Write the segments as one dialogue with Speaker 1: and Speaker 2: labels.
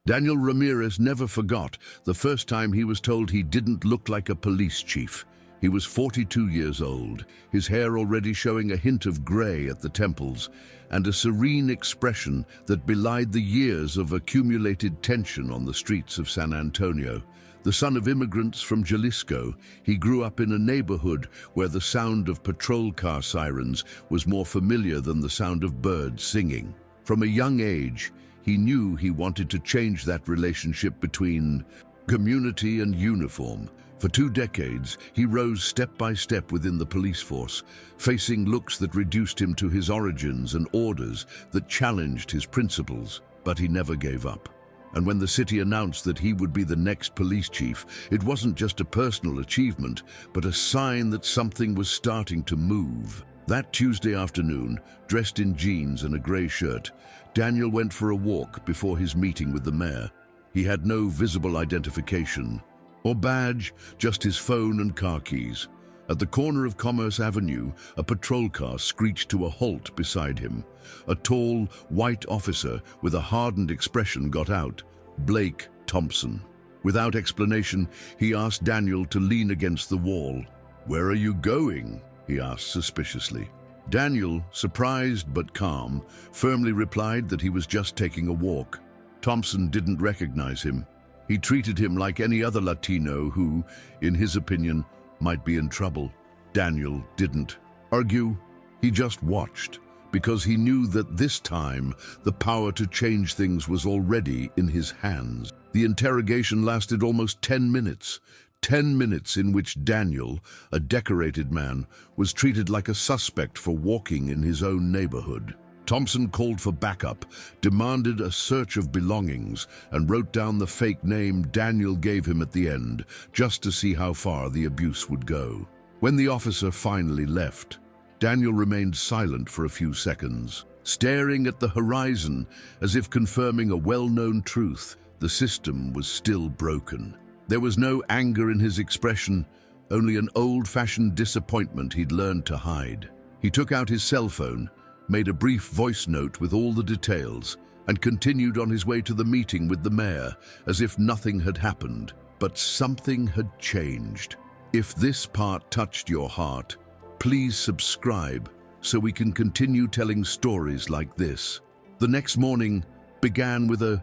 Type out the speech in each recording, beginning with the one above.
Speaker 1: Daniel Ramírez never forgot the first time he was told he didn't look like a police chief. He was 42 years old, his hair already showing a hint of gray at the temples, and a serene expression that belied the years of accumulated tension on the streets of San Antonio. The son of immigrants from Jalisco, he grew up in a neighborhood where the sound of patrol car sirens was more familiar than the sound of birds singing. From a young age, he knew he wanted to change that relationship between community and uniform. For 2 decades, he rose step by step within the police force, facing looks that reduced him to his origins and orders that challenged his principles, but he never gave up. And when the city announced that he would be the next police chief, it wasn't just a personal achievement, but a sign that something was starting to move. That Tuesday afternoon, dressed in jeans and a gray shirt, Daniel went for a walk before his meeting with the mayor. He had no visible identification or badge, just his phone and car keys. At the corner of Commerce Avenue, a patrol car screeched to a halt beside him. A tall, white officer with a hardened expression got out. Blake Thompson. Without explanation, he asked Daniel to lean against the wall. "Where are you going?" he asked suspiciously. Daniel, surprised but calm, firmly replied that he was just taking a walk. Thompson didn't recognize him. He treated him like any other Latino who, in his opinion, might be in trouble. Daniel didn't argue. He just watched, because he knew that this time the power to change things was already in his hands. The interrogation lasted almost 10 minutes. 10 minutes in which Daniel, a decorated man, was treated like a suspect for walking in his own neighborhood. Thompson called for backup, demanded a search of belongings, and wrote down the fake name Daniel gave him at the end, just to see how far the abuse would go. When the officer finally left, Daniel remained silent for a few seconds, staring at the horizon as if confirming a well-known truth: the system was still broken. There was no anger in his expression, only an old-fashioned disappointment he'd learned to hide. He took out his cell phone, made a brief voice note with all the details, and continued on his way to the meeting with the mayor, as if nothing had happened. But something had changed. If this part touched your heart, please subscribe so we can continue telling stories like this. The next morning began with a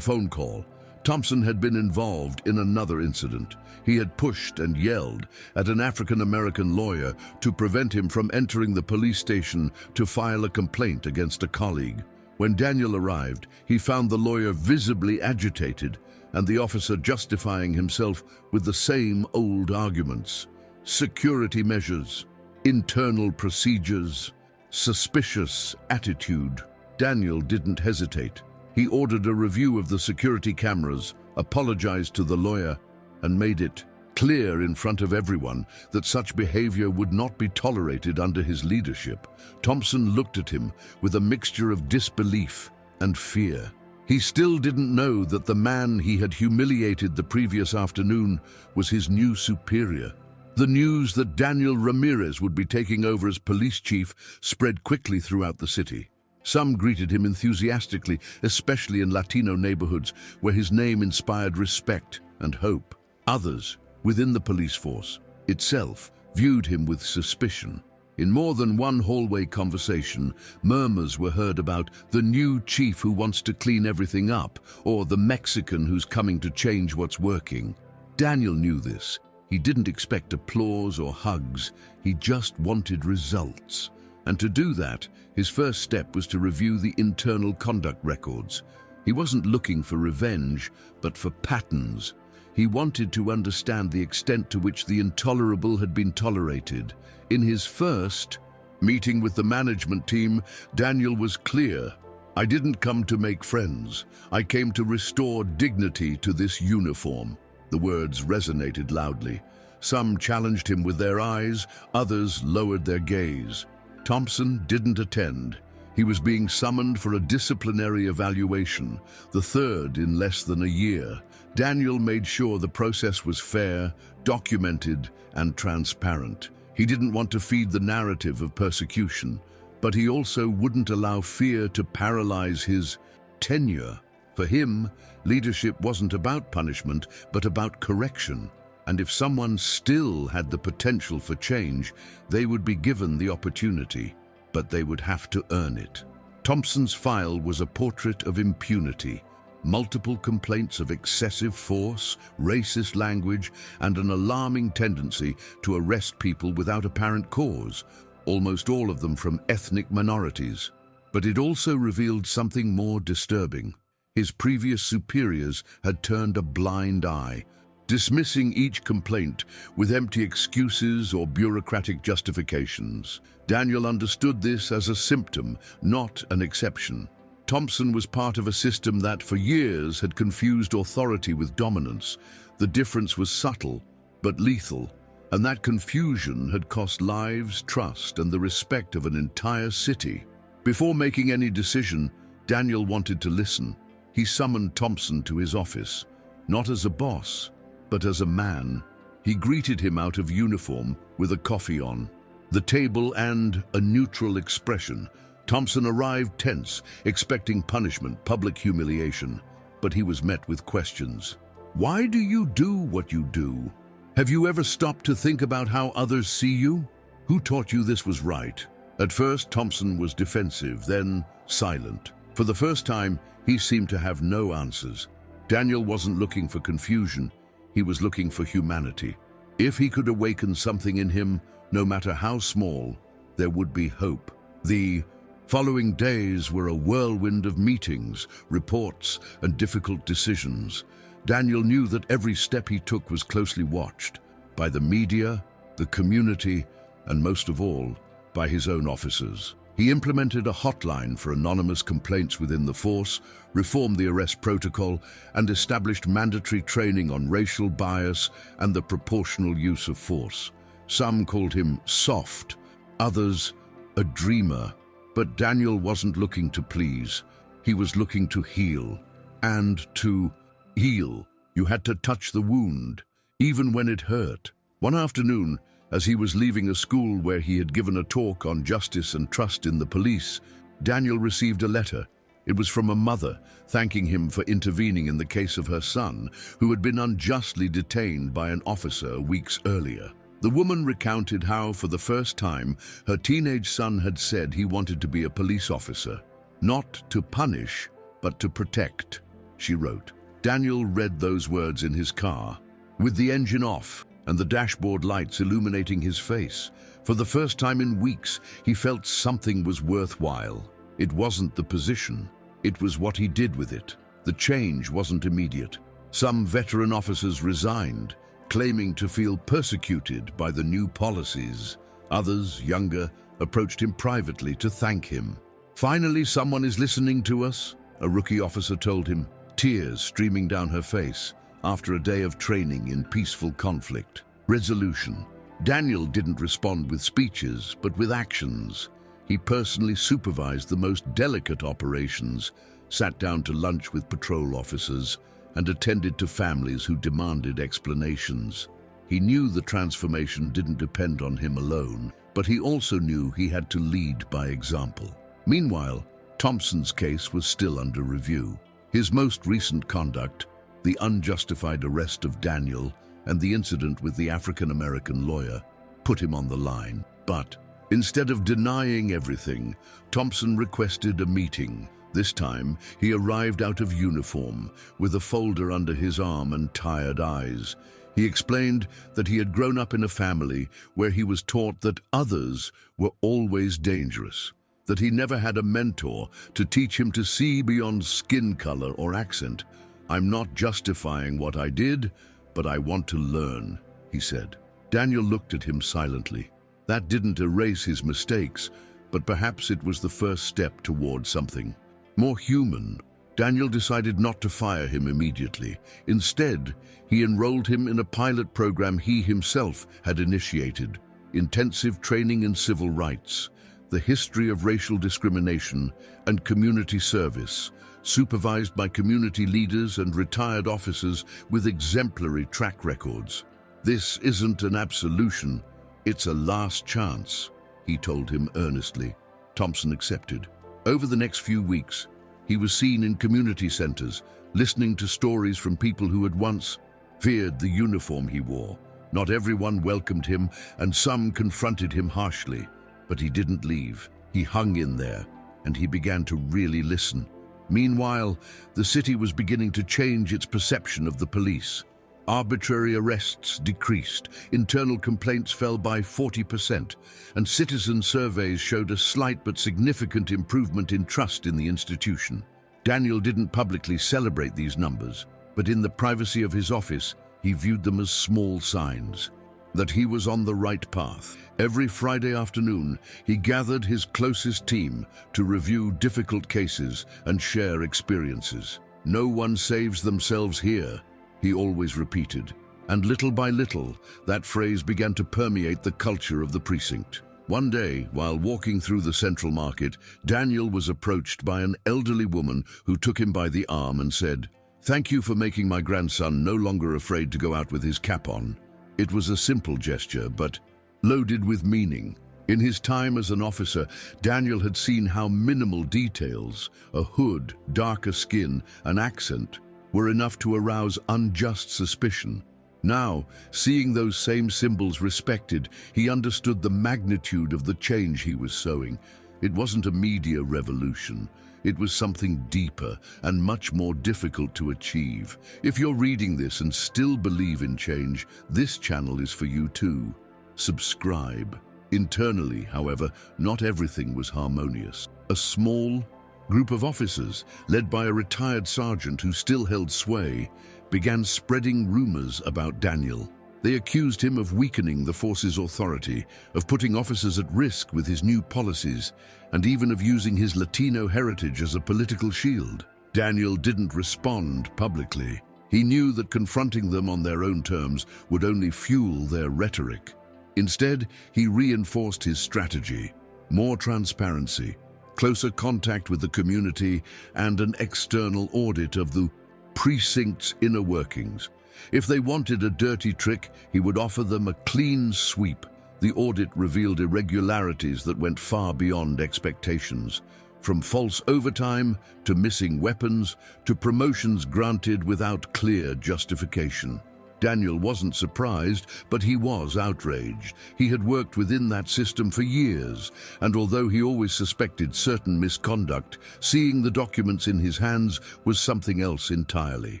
Speaker 1: phone call. Thompson had been involved in another incident. He had pushed and yelled at an African-American lawyer to prevent him from entering the police station to file a complaint against a colleague. When Daniel arrived, he found the lawyer visibly agitated and the officer justifying himself with the same old arguments. Security measures, internal procedures, suspicious attitude. Daniel didn't hesitate. He ordered a review of the security cameras, apologized to the lawyer, and made it clear in front of everyone that such behavior would not be tolerated under his leadership. Thompson looked at him with a mixture of disbelief and fear. He still didn't know that the man he had humiliated the previous afternoon was his new superior. The news that Daniel Ramírez would be taking over as police chief spread quickly throughout the city. Some greeted him enthusiastically, especially in Latino neighborhoods where his name inspired respect and hope. Others, within the police force itself, viewed him with suspicion. In more than one hallway conversation, murmurs were heard about the new chief who wants to clean everything up, or the Mexican who's coming to change what's working. Daniel knew this. He didn't expect applause or hugs. He just wanted results. And to do that, his first step was to review the internal conduct records. He wasn't looking for revenge, but for patterns. He wanted to understand the extent to which the intolerable had been tolerated. In his first meeting with the management team, Daniel was clear. "I didn't come to make friends. I came to restore dignity to this uniform." The words resonated loudly. Some challenged him with their eyes, others lowered their gaze. Thompson didn't attend. He was being summoned for a disciplinary evaluation, the third in less than a year. Daniel made sure the process was fair, documented, and transparent. He didn't want to feed the narrative of persecution, but he also wouldn't allow fear to paralyze his tenure. For him, leadership wasn't about punishment, but about correction. And if someone still had the potential for change, they would be given the opportunity, but they would have to earn it. Thompson's file was a portrait of impunity. Multiple complaints of excessive force, racist language, and an alarming tendency to arrest people without apparent cause, almost all of them from ethnic minorities. But it also revealed something more disturbing. His previous superiors had turned a blind eye, dismissing each complaint with empty excuses or bureaucratic justifications. Daniel understood this as a symptom, not an exception. Thompson was part of a system that for years had confused authority with dominance. The difference was subtle, but lethal, and that confusion had cost lives, trust, and the respect of an entire city. Before making any decision, Daniel wanted to listen. He summoned Thompson to his office, not as a boss, but as a man. He greeted him out of uniform with a coffee on the table and a neutral expression. Thompson arrived tense, expecting punishment, public humiliation, but he was met with questions. Why do you do what you do? Have you ever stopped to think about how others see you? Who taught you this was right? At first, Thompson was defensive, then silent. For the first time, he seemed to have no answers. Daniel wasn't looking for confusion. He was looking for humanity. If he could awaken something in him, no matter how small, there would be hope. The following days were a whirlwind of meetings, reports, and difficult decisions. Daniel knew that every step he took was closely watched by the media, the community, and most of all, by his own officers. He implemented a hotline for anonymous complaints within the force, reformed the arrest protocol, and established mandatory training on racial bias and the proportional use of force. Some called him soft, others a dreamer. But Daniel wasn't looking to please. He was looking to heal. And to heal, you had to touch the wound, even when it hurt. One afternoon, as he was leaving a school where he had given a talk on justice and trust in the police, Daniel received a letter. It was from a mother, thanking him for intervening in the case of her son, who had been unjustly detained by an officer weeks earlier. The woman recounted how, for the first time, her teenage son had said he wanted to be a police officer. Not to punish, but to protect, she wrote. Daniel read those words in his car, with the engine off and the dashboard lights illuminating his face. For the first time in weeks, he felt something was worthwhile. It wasn't the position, it was what he did with it. The change wasn't immediate. Some veteran officers resigned, claiming to feel persecuted by the new policies. Others, younger, approached him privately to thank him. Finally, someone is listening to us, a rookie officer told him, tears streaming down her face after a day of training in peaceful conflict. Resolution. Daniel didn't respond with speeches, but with actions. He personally supervised the most delicate operations, sat down to lunch with patrol officers, and attended to families who demanded explanations. He knew the transformation didn't depend on him alone, but he also knew he had to lead by example. Meanwhile, Thompson's case was still under review. His most recent conduct, the unjustified arrest of Daniel and the incident with the African-American lawyer, put him on the line. But instead of denying everything, Thompson requested a meeting. This time, he arrived out of uniform, with a folder under his arm and tired eyes. He explained that he had grown up in a family where he was taught that others were always dangerous, that he never had a mentor to teach him to see beyond skin color or accent. "I'm not justifying what I did, but I want to learn," he said. Daniel looked at him silently. That didn't erase his mistakes, but perhaps it was the first step toward something more human. Daniel decided not to fire him immediately. Instead, he enrolled him in a pilot program he himself had initiated, intensive training in civil rights, the history of racial discrimination, and community service, supervised by community leaders and retired officers with exemplary track records. "This isn't an absolution, it's a last chance," he told him earnestly. Thompson accepted. Over the next few weeks, He was seen in community centers, listening to stories from people who had once feared the uniform he wore. Not everyone welcomed him, and some confronted him harshly. But he didn't leave. He hung in there, and he began to really listen. Meanwhile, the city was beginning to change its perception of the police. Arbitrary arrests decreased, internal complaints fell by 40%, and citizen surveys showed a slight but significant improvement in trust in the institution. Daniel didn't publicly celebrate these numbers, but in the privacy of his office, he viewed them as small signs that he was on the right path. Every Friday afternoon, he gathered his closest team to review difficult cases and share experiences. "No one saves themselves here," he always repeated. And little by little, that phrase began to permeate the culture of the precinct. One day, while walking through the Central Market, Daniel was approached by an elderly woman who took him by the arm and said, "Thank you for making my grandson no longer afraid to go out with his cap on." It was a simple gesture, but loaded with meaning. In his time as an officer, Daniel had seen how minimal details, a hood, darker skin, an accent, were enough to arouse unjust suspicion. Now, seeing those same symbols respected, he understood the magnitude of the change he was sowing. It wasn't a media revolution. It was something deeper and much more difficult to achieve. If you're reading this and still believe in change, this channel is for you too. Subscribe. Internally, however, not everything was harmonious. A small group of officers, led by a retired sergeant who still held sway, began spreading rumors about Daniel. They accused him of weakening the force's authority, of putting officers at risk with his new policies, and even of using his Latino heritage as a political shield. Daniel didn't respond publicly. He knew that confronting them on their own terms would only fuel their rhetoric. Instead, he reinforced his strategy: more transparency, closer contact with the community, and an external audit of the precinct's inner workings. If they wanted a dirty trick, he would offer them a clean sweep. The audit revealed irregularities that went far beyond expectations, from false overtime to missing weapons to promotions granted without clear justification. Daniel wasn't surprised, but he was outraged. He had worked within that system for years, and although he always suspected certain misconduct, seeing the documents in his hands was something else entirely.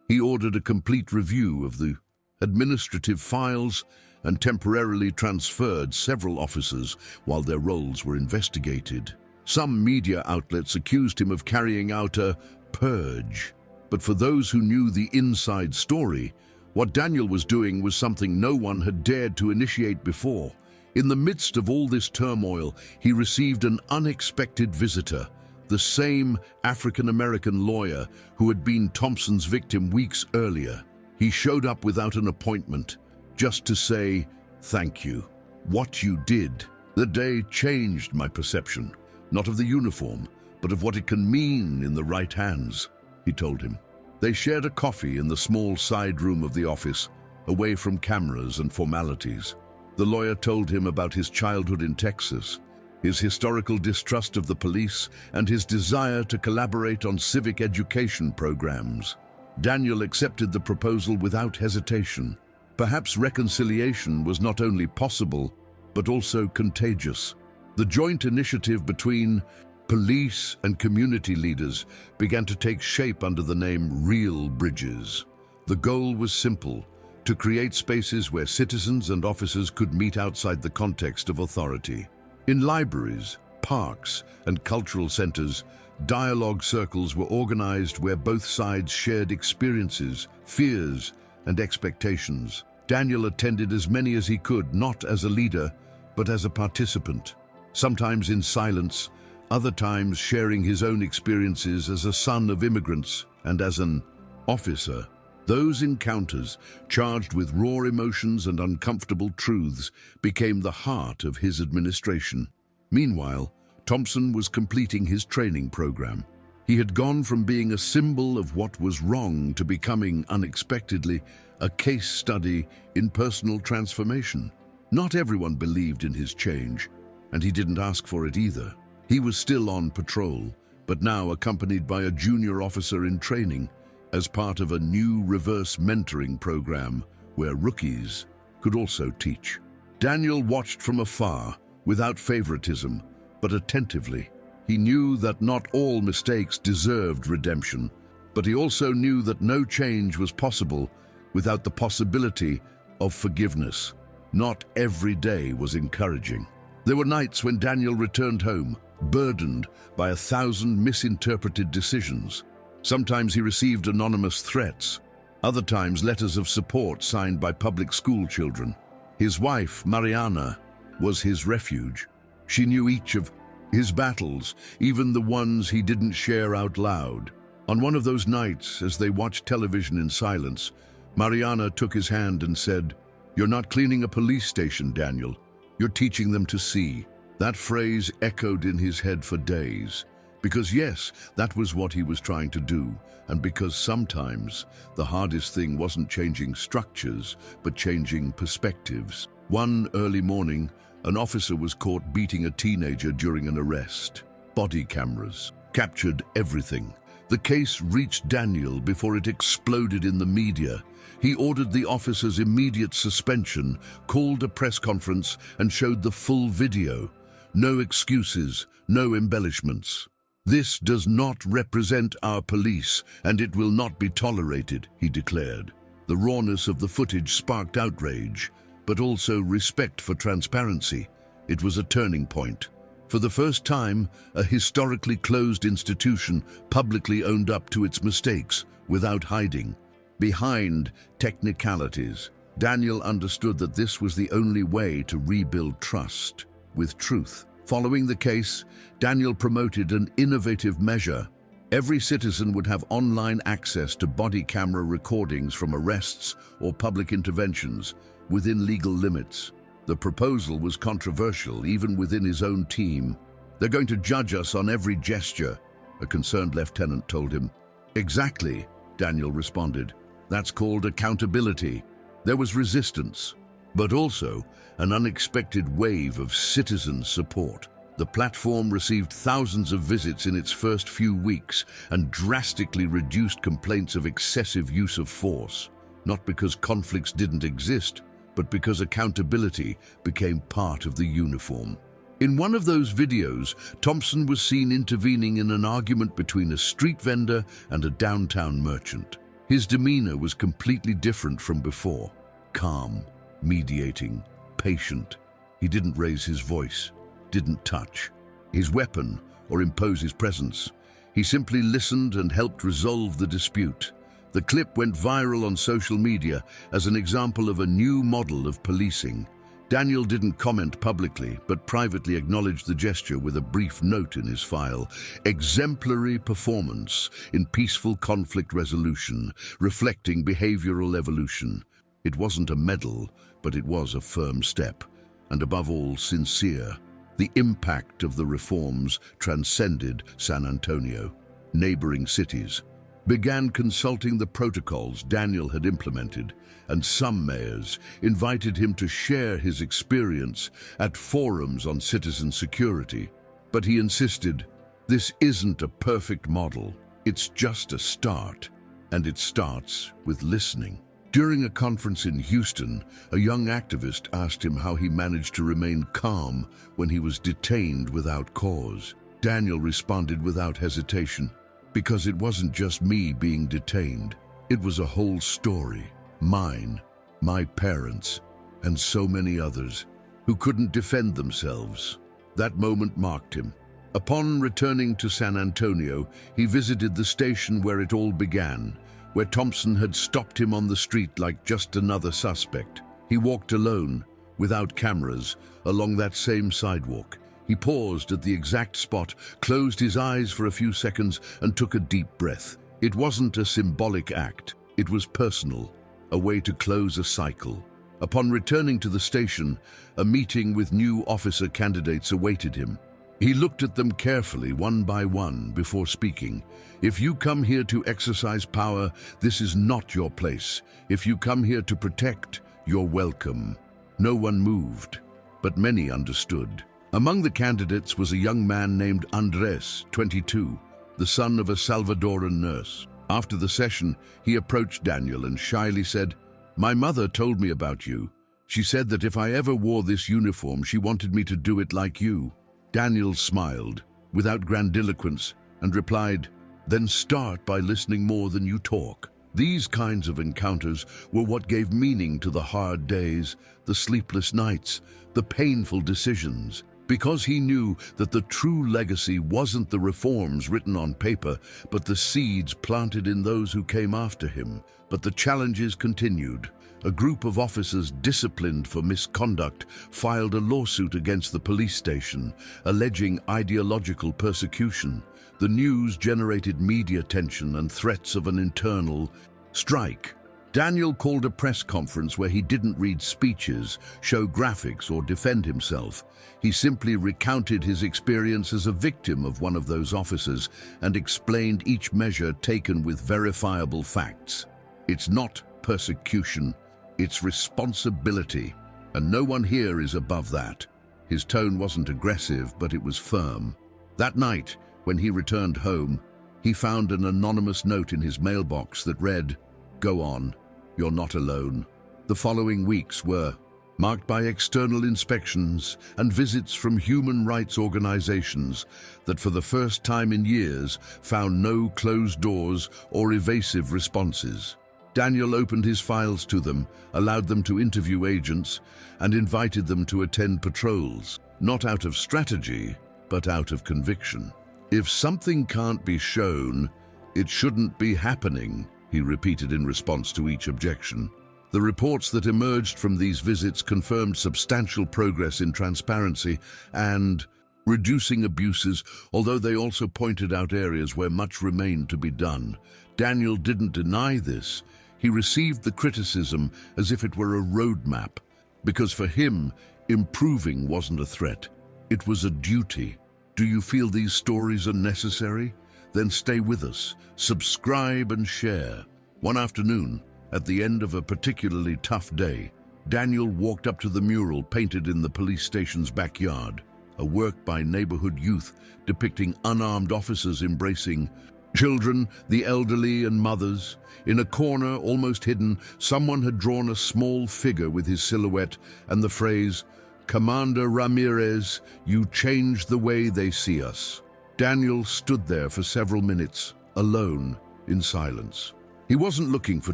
Speaker 1: He ordered a complete review of the administrative files and temporarily transferred several officers while their roles were investigated. Some media outlets accused him of carrying out a purge, but for those who knew the inside story, what Daniel was doing was something no one had dared to initiate before. In the midst of all this turmoil, he received an unexpected visitor, the same African-American lawyer who had been Thompson's victim weeks earlier. He showed up without an appointment, just to say, "Thank you. What you did. The day changed my perception, not of the uniform, but of what it can mean in the right hands," he told him. They shared a coffee in the small side room of the office, away from cameras and formalities. The lawyer told him about his childhood in Texas, his historical distrust of the police, and his desire to collaborate on civic education programs. Daniel accepted the proposal without hesitation. Perhaps reconciliation was not only possible, but also contagious. The joint initiative between police and community leaders began to take shape under the name Real Bridges. The goal was simple: to create spaces where citizens and officers could meet outside the context of authority. In libraries, parks, and cultural centers, dialogue circles were organized where both sides shared experiences, fears, and expectations. Daniel attended as many as he could, not as a leader, but as a participant, sometimes in silence, other times sharing his own experiences as a son of immigrants and as an officer. Those encounters, charged with raw emotions and uncomfortable truths, became the heart of his administration. Meanwhile, Thompson was completing his training program. He had gone from being a symbol of what was wrong to becoming, unexpectedly, a case study in personal transformation. Not everyone believed in his change, and he didn't ask for it either. He was still on patrol, but now accompanied by a junior officer in training as part of a new reverse mentoring program where rookies could also teach. Daniel watched from afar, without favoritism, but attentively. He knew that not all mistakes deserved redemption, but he also knew that no change was possible without the possibility of forgiveness. Not every day was encouraging. There were nights when Daniel returned home, burdened by 1,000 misinterpreted decisions. Sometimes he received anonymous threats, other times letters of support signed by public school children. His wife, Mariana, was his refuge. She knew each of his battles, even the ones he didn't share out loud. On one of those nights, as they watched television in silence, Mariana took his hand and said, "You're not cleaning a police station, Daniel. You're teaching them to see." That phrase echoed in his head for days. Because yes, that was what he was trying to do, and because sometimes the hardest thing wasn't changing structures, but changing perspectives. One early morning, an officer was caught beating a teenager during an arrest. Body cameras captured everything. The case reached Daniel before it exploded in the media. He ordered the officer's immediate suspension, called a press conference, and showed the full video. No excuses, no embellishments. "This does not represent our police, and it will not be tolerated," he declared. The rawness of the footage sparked outrage, but also respect for transparency. It was a turning point. For the first time, a historically closed institution publicly owned up to its mistakes without hiding. Behind technicalities, Daniel understood that this was the only way to rebuild trust with truth. Following the case, Daniel promoted an innovative measure. Every citizen would have online access to body camera recordings from arrests or public interventions within legal limits. The proposal was controversial, even within his own team. "They're going to judge us on every gesture," a concerned lieutenant told him. "Exactly," Daniel responded. "That's called accountability." There was resistance, but also an unexpected wave of citizen support. The platform received thousands of visits in its first few weeks and drastically reduced complaints of excessive use of force, not because conflicts didn't exist, but because accountability became part of the uniform. In one of those videos, Thompson was seen intervening in an argument between a street vendor and a downtown merchant. His demeanor was completely different from before. Calm, mediating, patient. He didn't raise his voice, didn't touch his weapon or impose his presence. He simply listened and helped resolve the dispute. The clip went viral on social media as an example of a new model of policing. Daniel didn't comment publicly, but privately acknowledged the gesture with a brief note in his file. "Exemplary performance in peaceful conflict resolution, reflecting behavioral evolution." It wasn't a medal, but it was a firm step, and above all, sincere. The impact of the reforms transcended San Antonio. Neighboring cities began consulting the protocols Daniel had implemented, and some mayors invited him to share his experience at forums on citizen security. But he insisted, "This isn't a perfect model, it's just a start, and it starts with listening." During a conference in Houston, a young activist asked him how he managed to remain calm when he was detained without cause. Daniel responded without hesitation, "Because it wasn't just me being detained. It was a whole story. Mine, my parents, and so many others who couldn't defend themselves." That moment marked him. Upon returning to San Antonio, he visited the station where it all began, where Thompson had stopped him on the street like just another suspect. He walked alone, without cameras, along that same sidewalk. He paused at the exact spot, closed his eyes for a few seconds, and took a deep breath. It wasn't a symbolic act. It was personal, a way to close a cycle. Upon returning to the station, a meeting with new officer candidates awaited him. He looked at them carefully, one by one, before speaking. "If you come here to exercise power, this is not your place. If you come here to protect, you're welcome." No one moved, but many understood. Among the candidates was a young man named Andres, 22, the son of a Salvadoran nurse. After the session, he approached Daniel and shyly said, "My mother told me about you. She said that if I ever wore this uniform, she wanted me to do it like you." Daniel smiled, without grandiloquence, and replied, "Then start by listening more than you talk." These kinds of encounters were what gave meaning to the hard days, the sleepless nights, the painful decisions, because he knew that the true legacy wasn't the reforms written on paper, but the seeds planted in those who came after him. But the challenges continued. A group of officers disciplined for misconduct filed a lawsuit against the police station, alleging ideological persecution. The news generated media attention and threats of an internal strike. Daniel called a press conference where he didn't read speeches, show graphics, or defend himself. He simply recounted his experience as a victim of one of those officers and explained each measure taken with verifiable facts. It's not persecution, it's responsibility, and no one here is above that. His tone wasn't aggressive, but it was firm. That night, when he returned home, he found an anonymous note in his mailbox that read, "Go on, you're not alone." The following weeks were marked by external inspections and visits from human rights organizations that for the first time in years found no closed doors or evasive responses. Daniel opened his files to them, allowed them to interview agents, and invited them to attend patrols, not out of strategy, but out of conviction. "If something can't be shown, it shouldn't be happening," he repeated in response to each objection. The reports that emerged from these visits confirmed substantial progress in transparency and reducing abuses, although they also pointed out areas where much remained to be done. Daniel didn't deny this. He received the criticism as if it were a roadmap, because for him, improving wasn't a threat, it was a duty. Do you feel these stories are necessary? Then stay with us, subscribe and share. One afternoon, at the end of a particularly tough day, Daniel walked up to the mural painted in the police station's backyard, a work by neighborhood youth depicting unarmed officers embracing children, the elderly, and mothers. In a corner, almost hidden, someone had drawn a small figure with his silhouette and the phrase, "Commander Ramírez, you changed the way they see us." Daniel stood there for several minutes, alone, in silence. He wasn't looking for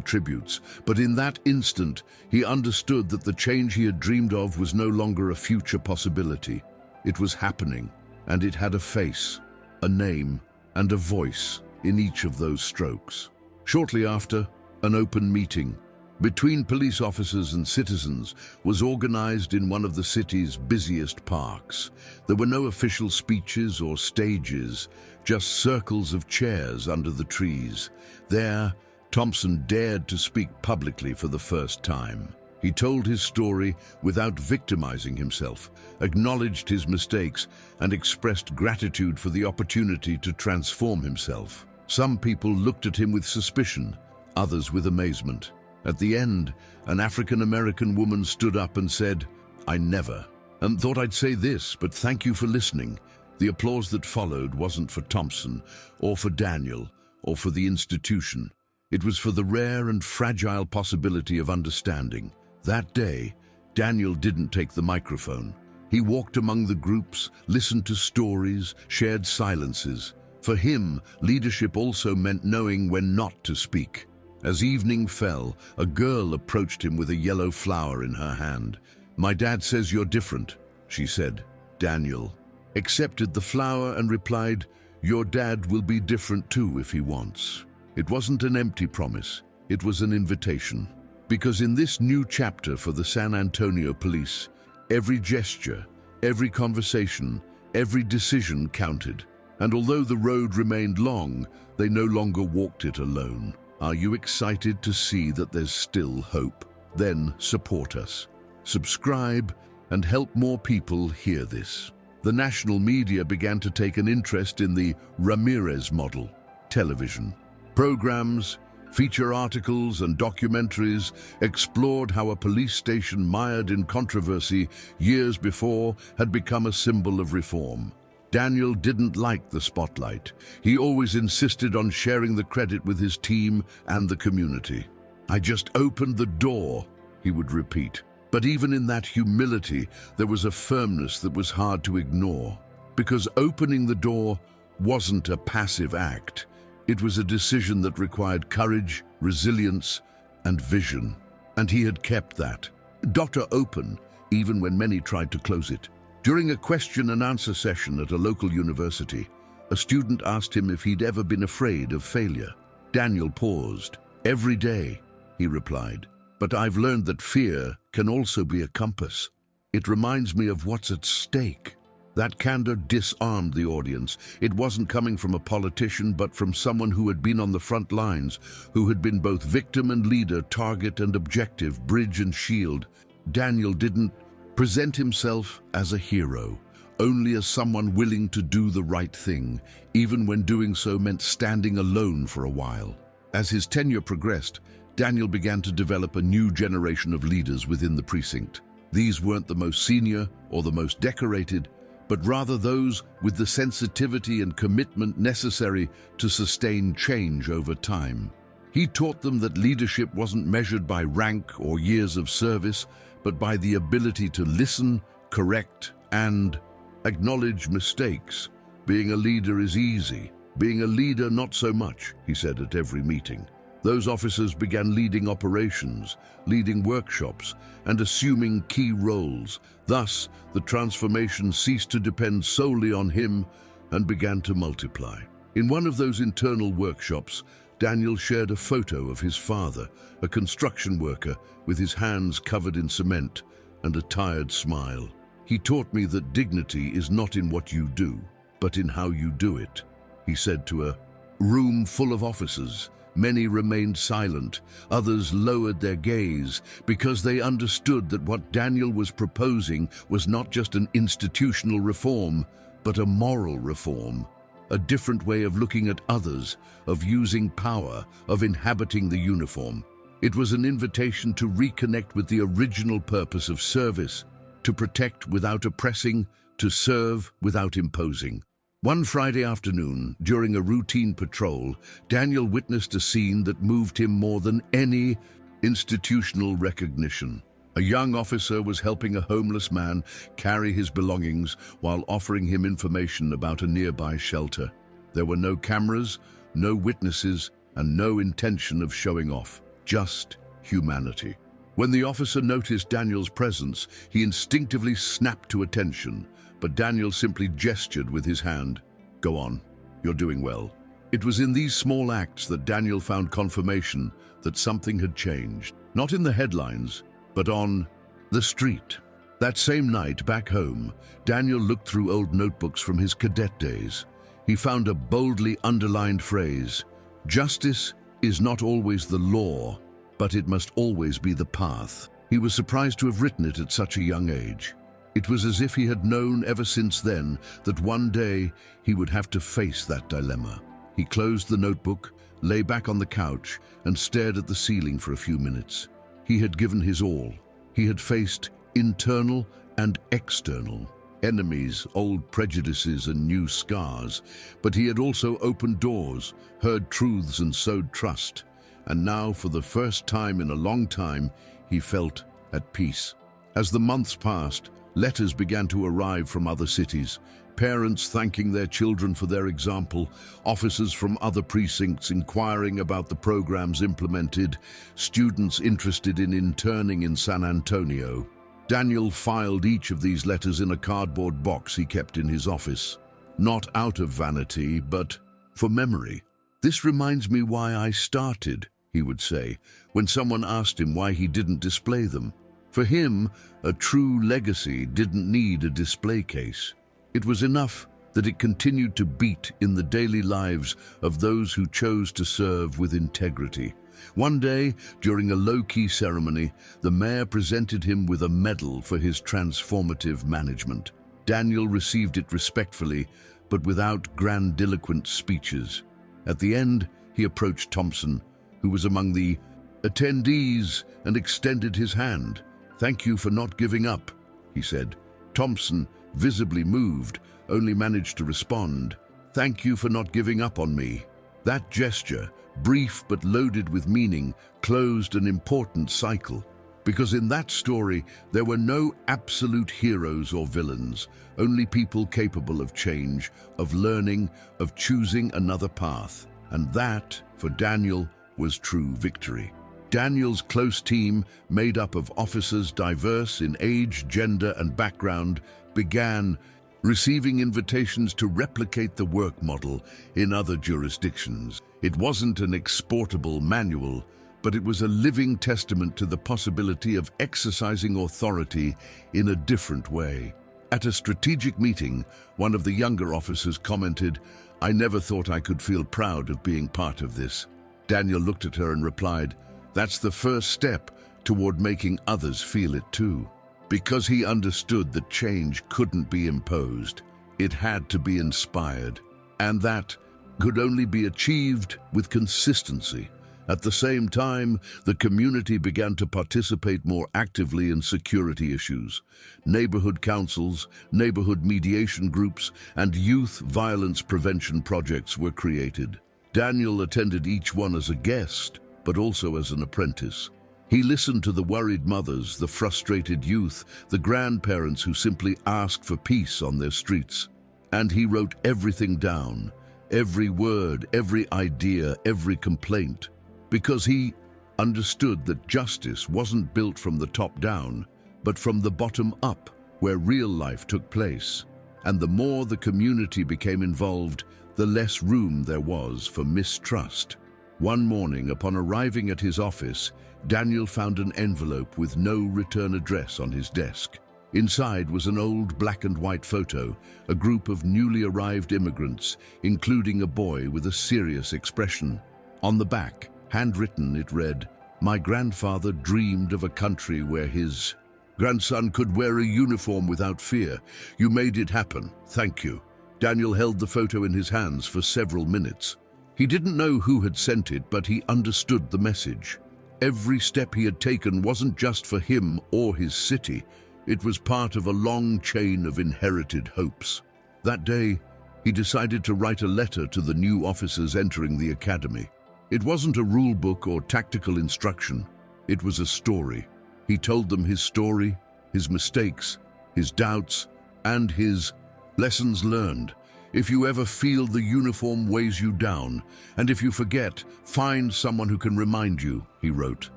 Speaker 1: tributes, but in that instant, he understood that the change he had dreamed of was no longer a future possibility. It was happening, and it had a face, a name, and a voice in each of those strokes. Shortly after, an open meeting between police officers and citizens was organized in one of the city's busiest parks. There were no official speeches or stages, just circles of chairs under the trees. There, Thompson dared to speak publicly for the first time. He told his story without victimizing himself, acknowledged his mistakes, and expressed gratitude for the opportunity to transform himself. Some people looked at him with suspicion, others with amazement. At the end, an African-American woman stood up and said, "I never, and thought I'd say this, but thank you for listening." The applause that followed wasn't for Thompson, or for Daniel, or for the institution. It was for the rare and fragile possibility of understanding. That day, Daniel didn't take the microphone. He walked among the groups, listened to stories, shared silences. For him, leadership also meant knowing when not to speak. As evening fell, a girl approached him with a yellow flower in her hand. "My dad says you're different," she said. Daniel accepted the flower and replied, "Your dad will be different too if he wants." It wasn't an empty promise, it was an invitation. Because in this new chapter for the San Antonio police, every gesture, every conversation, every decision counted. And although the road remained long, they no longer walked it alone. Are you excited to see that there's still hope? Then support us. Subscribe and help more people hear this. The national media began to take an interest in the Ramírez model. Television programs, feature articles and documentaries explored how a police station mired in controversy years before had become a symbol of reform. Daniel didn't like the spotlight. He always insisted on sharing the credit with his team and the community. "I just opened the door," he would repeat. But even in that humility, there was a firmness that was hard to ignore. Because opening the door wasn't a passive act. It was a decision that required courage, resilience, and vision. And he had kept that. Door open, even when many tried to close it. During a question and answer session at a local university, a student asked him if he'd ever been afraid of failure. Daniel paused. "Every day," he replied. "But I've learned that fear can also be a compass. It reminds me of what's at stake." That candor disarmed the audience. It wasn't coming from a politician, but from someone who had been on the front lines, who had been both victim and leader, target and objective, bridge and shield. Daniel didn't present himself as a hero, only as someone willing to do the right thing, even when doing so meant standing alone for a while. As his tenure progressed, Daniel began to develop a new generation of leaders within the precinct. These weren't the most senior or the most decorated, but rather those with the sensitivity and commitment necessary to sustain change over time. He taught them that leadership wasn't measured by rank or years of service, but by the ability to listen, correct, and acknowledge mistakes. "Being a leader is easy. Being a leader, not so much," he said at every meeting. Those officers began leading operations, leading workshops, and assuming key roles. Thus, the transformation ceased to depend solely on him and began to multiply. In one of those internal workshops, Daniel shared a photo of his father, a construction worker with his hands covered in cement and a tired smile. "He taught me that dignity is not in what you do, but in how you do it," he said to a room full of officers. Many remained silent, others lowered their gaze, because they understood that what Daniel was proposing was not just an institutional reform, but a moral reform. A different way of looking at others, of using power, of inhabiting the uniform. It was an invitation to reconnect with the original purpose of service, to protect without oppressing, to serve without imposing. One Friday afternoon, during a routine patrol, Daniel witnessed a scene that moved him more than any institutional recognition. A young officer was helping a homeless man carry his belongings while offering him information about a nearby shelter. There were no cameras, no witnesses, and no intention of showing off, just humanity. When the officer noticed Daniel's presence, he instinctively snapped to attention. But Daniel simply gestured with his hand. "Go on, you're doing well." It was in these small acts that Daniel found confirmation that something had changed. Not in the headlines, but on the street. That same night, back home, Daniel looked through old notebooks from his cadet days. He found a boldly underlined phrase: "Justice is not always the law, but it must always be the path." He was surprised to have written it at such a young age. It was as if he had known ever since then that one day he would have to face that dilemma. He closed the notebook, lay back on the couch, and stared at the ceiling for a few minutes. He had given his all. He had faced internal and external enemies, old prejudices, and new scars. But he had also opened doors, heard truths, and sowed trust. And now, for the first time in a long time, he felt at peace. As the months passed, letters began to arrive from other cities, parents thanking their children for their example, officers from other precincts inquiring about the programs implemented, students interested in interning in San Antonio. Daniel filed each of these letters in a cardboard box he kept in his office, not out of vanity, but for memory. "This reminds me why I started," he would say, when someone asked him why he didn't display them. For him, a true legacy didn't need a display case. It was enough that it continued to beat in the daily lives of those who chose to serve with integrity. One day, during a low-key ceremony, the mayor presented him with a medal for his transformative management. Daniel received it respectfully, but without grandiloquent speeches. At the end, he approached Thompson, who was among the attendees, and extended his hand. "Thank you for not giving up," he said. Thompson, visibly moved, only managed to respond, "Thank you for not giving up on me." That gesture, brief but loaded with meaning, closed an important cycle. Because in that story, there were no absolute heroes or villains, only people capable of change, of learning, of choosing another path. And that, for Daniel, was true victory. Daniel's close team, made up of officers diverse in age, gender, and background, began receiving invitations to replicate the work model in other jurisdictions. It wasn't an exportable manual, but it was a living testament to the possibility of exercising authority in a different way. At a strategic meeting, one of the younger officers commented, "I never thought I could feel proud of being part of this." Daniel looked at her and replied, "That's the first step toward making others feel it too." Because he understood that change couldn't be imposed, it had to be inspired, and that could only be achieved with consistency. At the same time, the community began to participate more actively in security issues. Neighborhood councils, neighborhood mediation groups, and youth violence prevention projects were created. Daniel attended each one as a guest, but also as an apprentice. He listened to the worried mothers, the frustrated youth, the grandparents who simply asked for peace on their streets. And he wrote everything down, every word, every idea, every complaint, because he understood that justice wasn't built from the top down, but from the bottom up, where real life took place. And the more the community became involved, the less room there was for mistrust. One morning, upon arriving at his office, Daniel found an envelope with no return address on his desk. Inside was an old black and white photo, a group of newly arrived immigrants, including a boy with a serious expression. On the back, handwritten, it read, "My grandfather dreamed of a country where his grandson could wear a uniform without fear. You made it happen. Thank you." Daniel held the photo in his hands for several minutes. He didn't know who had sent it, but he understood the message. Every step he had taken wasn't just for him or his city. It was part of a long chain of inherited hopes. That day, he decided to write a letter to the new officers entering the academy. It wasn't a rule book or tactical instruction. It was a story. He told them his story, his mistakes, his doubts, and his lessons learned. If you ever feel the uniform weighs you down, and if you forget, find someone who can remind you, he wrote.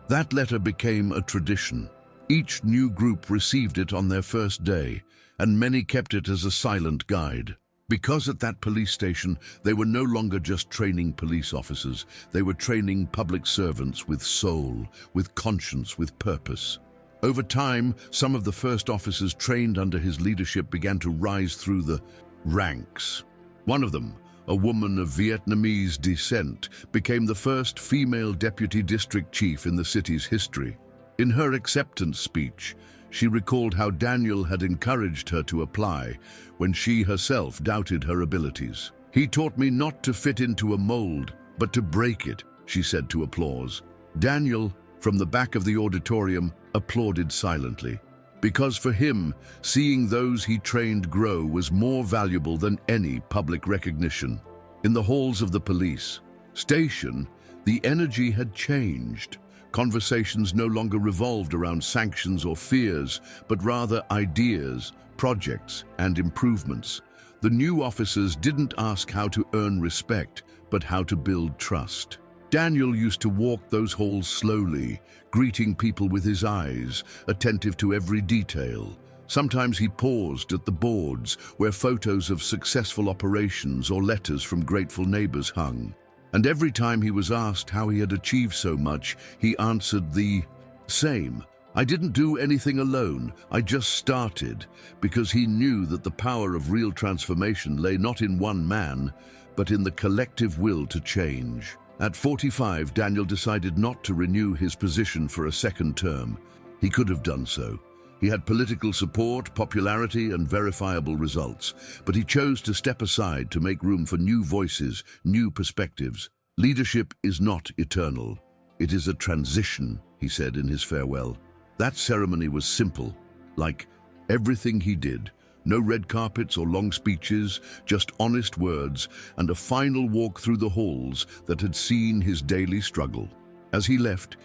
Speaker 1: That letter became a tradition. Each new group received it on their first day, and many kept it as a silent guide. Because at that police station, they were no longer just training police officers. They were training public servants with soul, with conscience, with purpose. Over time, some of the first officers trained under his leadership began to rise through the ranks. One of them, a woman of Vietnamese descent, became the first female deputy district chief in the city's history. In her acceptance speech, she recalled how Daniel had encouraged her to apply when she herself doubted her abilities. "He taught me not to fit into a mold, but to break it," she said to applause. Daniel, from the back of the auditorium, applauded silently. Because for him, seeing those he trained grow was more valuable than any public recognition. In the halls of the police station, the energy had changed. Conversations no longer revolved around sanctions or fears, but rather ideas, projects, and improvements. The new officers didn't ask how to earn respect, but how to build trust. Daniel used to walk those halls slowly, greeting people with his eyes, attentive to every detail. Sometimes he paused at the boards where photos of successful operations or letters from grateful neighbors hung. And every time he was asked how he had achieved so much, he answered the same. "I didn't do anything alone, I just started," because he knew that the power of real transformation lay not in one man, but in the collective will to change. At 45, Daniel decided not to renew his position for a second term. He could have done so. He had political support, popularity, and verifiable results, but he chose to step aside to make room for new voices, new perspectives. "Leadership is not eternal. It is a transition," he said in his farewell. That ceremony was simple, like everything he did, No red carpets or long speeches, just honest words and a final walk through the halls that had seen his daily struggle. As he left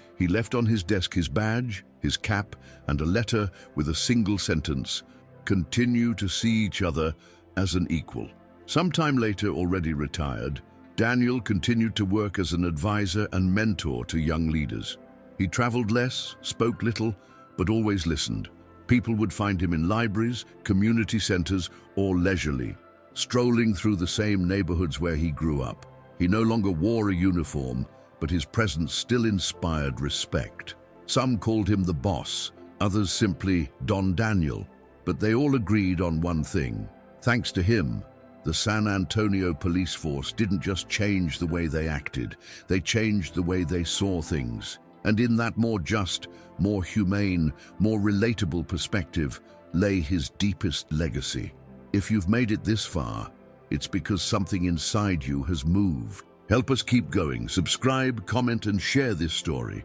Speaker 1: on his desk his badge, his cap, and a letter with a single sentence: "Continue to see each other as an equal." Sometime later, already retired, Daniel continued to work as an advisor and mentor to young leaders. He traveled less, spoke little, but always listened. People would find him in libraries, community centers, or leisurely, strolling through the same neighborhoods where he grew up. He no longer wore a uniform, but his presence still inspired respect. Some called him the boss, others simply Don Daniel, but they all agreed on one thing. Thanks to him, the San Antonio police force didn't just change the way they acted, they changed the way they saw things. And in that more just, more humane, more relatable perspective lay his deepest legacy. If you've made it this far, it's because something inside you has moved. Help us keep going. Subscribe, comment, and share this story.